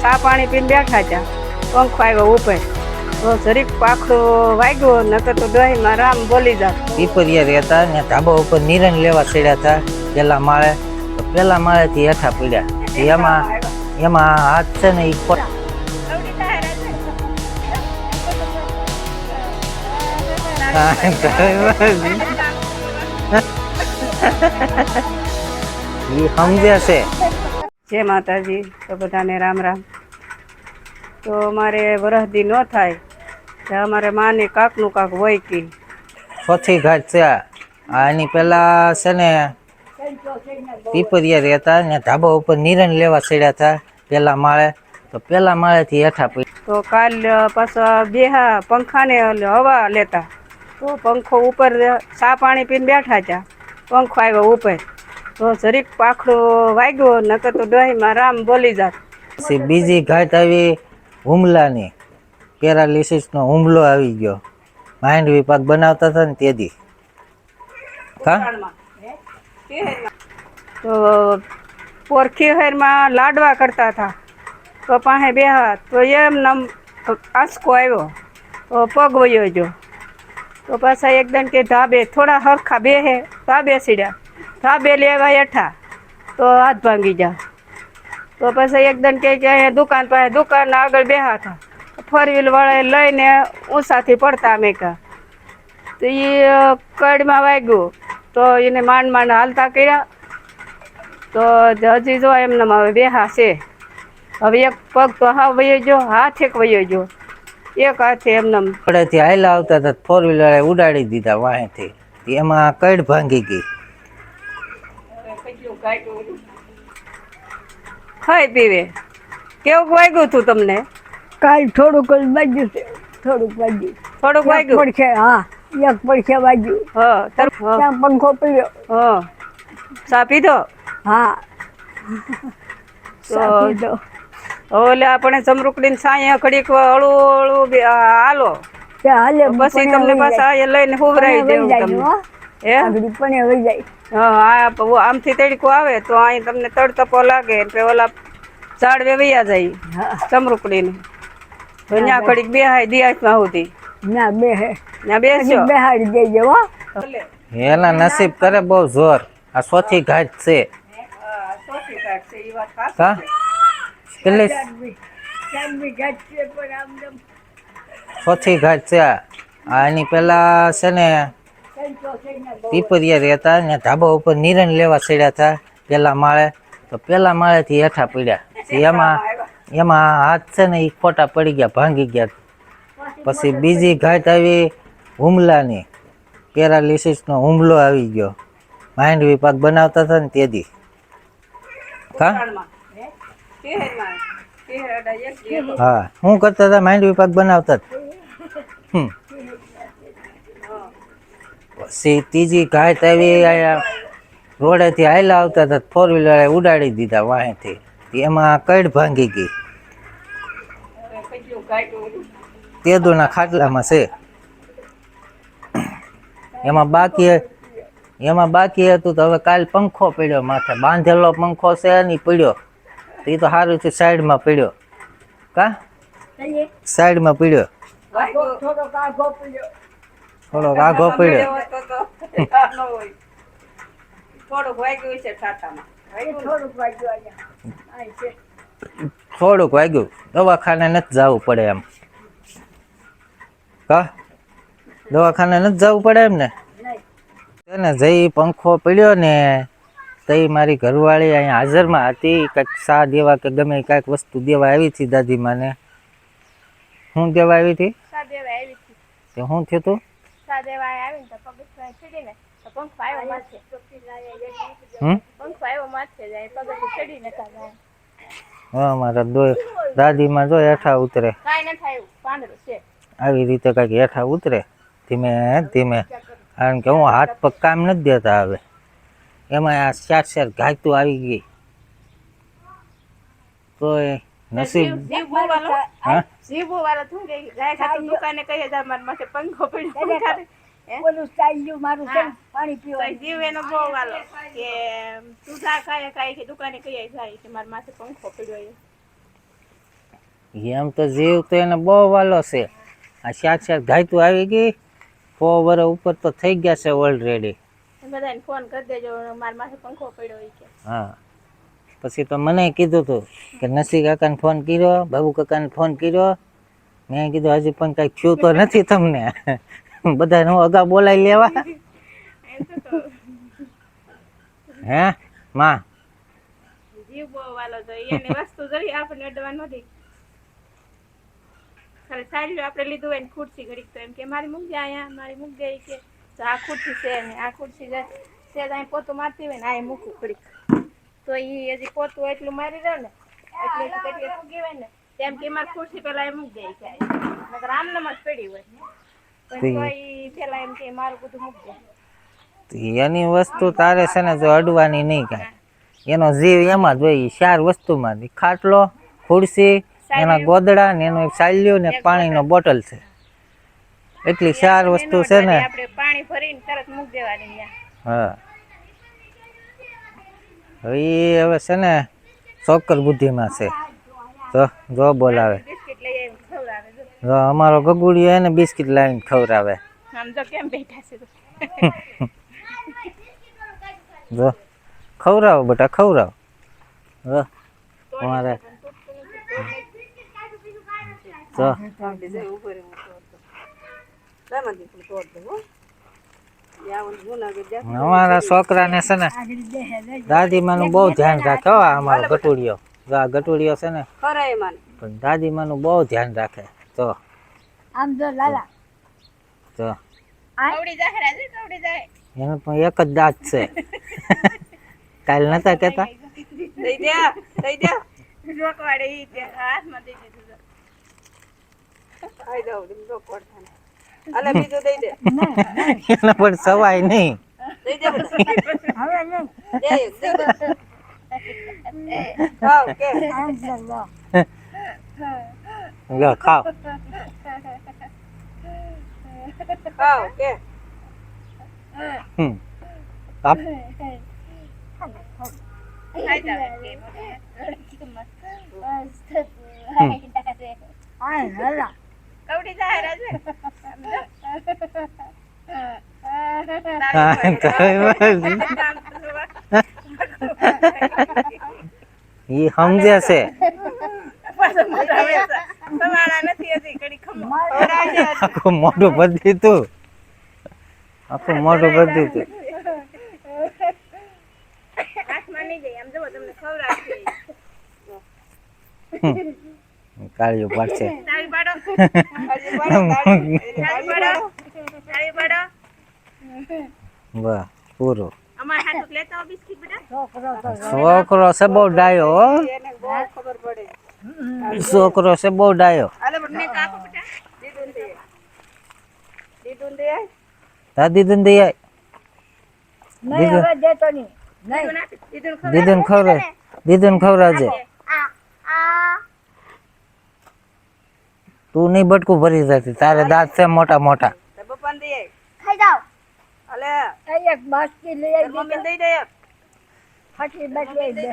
ચા પાણી પીને બેઠા હતા, પંખો આવ્યો ઉપર તો જરીક પાખડું વાગ્યું, નકર તો દહીંમાં રામ બોલી જાત. પીપરિયા રહેતા ને ધાબા ઉપર નિરણ લેવા ચડ્યા હતા પેલા માળે, તો પેલા માળેથી હેઠા પડ્યા. એમાં હાથ છે ને સમજે છે. જય માતાજી. તો બધાને રામ રામ. તો અમારે વરહદી ન થાય તો અમારે માને કાકનું કાક હોય કી ચોથી ઘાટ છે. આની પેલા છે ને પીપરિયા રહેતા ને ધાબા ઉપર નિરણ લેવા ચડ્યા હતા પેલા માળે, તો પેલા માળેથી હેઠા પડ્યા. તો કાલ પાછા બેહા પંખાને હવા લેતા, તો પંખો ઉપર ચા પાણી પીને બેઠા હતા, પંખો આવ્યો ઉપર તો જરીક પાખડું વાગ્યું, નકર તો દહીંમાં રામ બોલી જાત. પછી બીજી ઘાટ આવી હુમલાની, પેરાલિસિસનો હુમલો આવી ગયો. માઇન્ડ વિભાગ બનાવતા હતા ને તેથી તો પોરખી હેરમાં લાડવા કરતા હતા, તો પાસે બેહા તો એમ નમ આંસકો આવ્યો તો પગ વયો ગયો. તો પાછા એકદમ કે ધાબે થોડા હરખા બેહે ધાબે સીડ્યા, ધાબે લેવા હેઠા તો હાથ ભાંગી જા. તો પછી એકદમ કે અહીંયા દુકાન પાસે દુકાન આગળ બેહા હતા, ફોર વ્હીલ વાળાએ લઈને ઊંચાથી પડતા અમે કા, તો એ કડમાં વાગ્યું તો એને માંડ માંડ હાલતા કર્યા. તો હજી જો એમને હવે બેહા છે. હવે એક પગ તો હા વયો ગયો, હાથ એક વયો ગયો, એક હાથે એમને પડેથી હાઈલા આવતા હતા, ફોર વ્હીલર ઉડાડી દીધા વાંહેથી, એમાં કડ ભાંગી ગઈ. ખાઈ પીવે કેવું વાગ્યું હતું તમને? કાલ થોડુંક વાગ્યું છે, થોડુંક વાગ્યું પડખે. હા, એક પડખે વાગ્યું. ત્યાં પંખો પડ્યો. ચા પીધો? હા. તો ઓલે આપણે ચમરૂકડીને સાંયે ઘડીક હળું હળું હાલો, પછી તમને પાછા એ લઈને હુવરાઈ દેવું તમને. હા, આમથી તડકો આવે તો અહીં તમને તડતપો લાગે, ઓલા ઝાડ વેવૈયા જાય ચમરૂકડીને, તો ત્યાં ઘડીક બેહાય દિયાસમાં સુધી ત્યાં બેસ્યો બેહાડી દેજો. એના નસીબ કરે બહુ જોર. આ ચોથી ઘાટ છે. ચોથી ઘાટ છે. આની પેલા છે ને પીપરિયા રહેતા ને ધાબા ઉપર નિરણ લેવા ચડ્યા હતા પેલા માળે, તો પેલા માળેથી હેઠા પડ્યા. એમાં હાથ છે ને એ ખોટા પડી ગયા, ભાંગી ગયા. પછી બીજી ઘાટ આવી હુમલાની, પેરાલિસિસનો હુમલો આવી ગયો. માઇન્ડ વિભાગ બનાવતા હતા ને તેથી હા, શું કરતા હતા? માઇન્ડ વિભાગ બનાવતા. પછી ત્રીજી ઘાટ આવી રોડેથી હાઈલા આવતા હતા, ફોર વ્હીલર ઉડાડી દીધા વાંહેથી, એમાં કડ ભાંગી ગઈ. તેદુના ખાટલામાં છે. એમાં બાકી હતું તો હવે કાલ પંખો પડ્યો માથે, બાંધેલો પંખો છે ને પડ્યો, એ તો સારું છે સાઈડમાં પડ્યો. સાઈડમાં પડ્યો, થોડોક આઘો પડ્યો. થોડુંક વાગ્યું, દવાખાને નથી જવું પડે એમ. દવાખાને નથી જવું પડે એમ ને જઈ પંખો પડ્યો ને તઈ મારી ઘરવાળી અહીંયા હાજરમાં હતી, કંઈક ચા દેવા કે ગમે કાંઈક વસ્તુ દેવા આવી હતી દાદીમાને. શું દેવા આવી હતી? તે શું થયું તું? હા, મારા દાદીમાં જો હેઠા ઉતરે, આવી રીતે કંઈક હેઠા ઉતરે ધીમે ધીમે, કારણ કે હું હાથ પગ કામ નથી દેતા. હવે એમાં આ ચાર ઘાતું આવી ગઈ તો નસીબ. જીવ એનો બહુ વાલો કે તું જા ખાય દુકાને કઈ જાય કે મારા માથે પંખો પડ્યો. એમ તો જીવ તો એને બહુ વાલો છે. આ 4 ઘાયતું આવી ગઈ, 4 વર્ષ ઉપર તો થઈ ગયા છે ઓલરેડી. બધાને ફોન કરી દેજો, મારા માથે પંખો પડ્યો હોય કે. હા, પછી તો મને કીધું તું કે નસી કાકાને ફોન કર્યો, બાબુ કાકાને ફોન કર્યો. મેં કીધું હજી પણ કઈ થયું તો નથી તમને. બધાને હું અગા બોલાવી લેવા. હે માં જીવ બહુ વાલો તો એની વસ્તુ જરી આપણને અડવા નથી. ખાલી સાડી આપણે લીધું હોય ને ખુરશી ઘડીક તો એમ કે મારી મૂક જાય અહીંયા, મારી મૂક જાય કે તો આ ખુરશી છે ને આ ખુરશી છે અહીં પોતું મારતી હોય ને આ મૂકું ઘડીક તો એ હજી પોતું એટલું મારી રહ્યો ને એટલે કેટલી ફૂગી હોય ને તેમ કે મારી ખુરશી પેલા એ મૂક જાય છે નકર આમનામ જ પડી હોય પણ તો એ પેલા એમ કે મારું બધું મૂક જાય. એની વસ્તુ તારે છે ને જો અડવાની નહીં કાંઈ. એનો જીવ એમાં જ હોય. 4 વસ્તુમાં ખાટલો, ખુરશી, એના ગોદડા ને એનો એક સાલ્યો ને એક પાણીનો બોટલ છે. એટલી 4 વસ્તુ છે ને. આપણે પાણી ભરીને તરત મૂક દેવાની. હા, હવે છે ને ચોક્કર બુદ્ધિમાં છે. જો બોલાવે, બિસ્કિટ લઈ આવીને ખવડાવે જો અમારો ગગુડિયો એને બિસ્કિટ લાવીને ખવડાવે. આમ તો કેમ બેઠા છે જો ખવડાવો બેટા, ખવડાવો. જો તમારે જો અમારા છોકરાને છે ને દાદીમાનું બહુ ધ્યાન રાખે. હો અમારો ગટુડિયો, જો આ ગટુડિયો છે ને પણ દાદીમાનું બહુ ધ્યાન રાખે. તો આમ જો લાલા જો કવડી જાય રાજે કવડી જાય એનો પણ એક જ દાંત છે. કાલ નતા કેતા દઈ દે રોકવાડે ઈ તે હાથમાં દઈ દીધું આઈ જાવ રોકવાડ થાને અલે બીજું દઈ દે એને પણ સવાય નહીં. દઈ દે હવે નહીં દે ખાવ કે આમ જો લો ખાઓ. ખાવ કે આપ ખાઈ જાવ આ લાલા કવડી જાય રાજે ઈ સમજે છે. આખું મોઢું બધી તું, આખું મોઢું બધી તું. કાળિયું પાડશે. વાહ પૂરું. છોકરો છે બહુ ડાયો. હો છોકરો છે બહુ ડાયો. દાદી દંદી નહીં હવે દેતો નહીં નહીં દીદુન ખવડાવ, દીદુન ખવડાવજે. તું નહીં બટકું ભરી જતી, તારે દાંત છે મોટા મોટા. ખાઈ જાઓ અલે એક બાસ્કી લઈ આવી મમ્મી દઈ દે ફાટી બાકી દે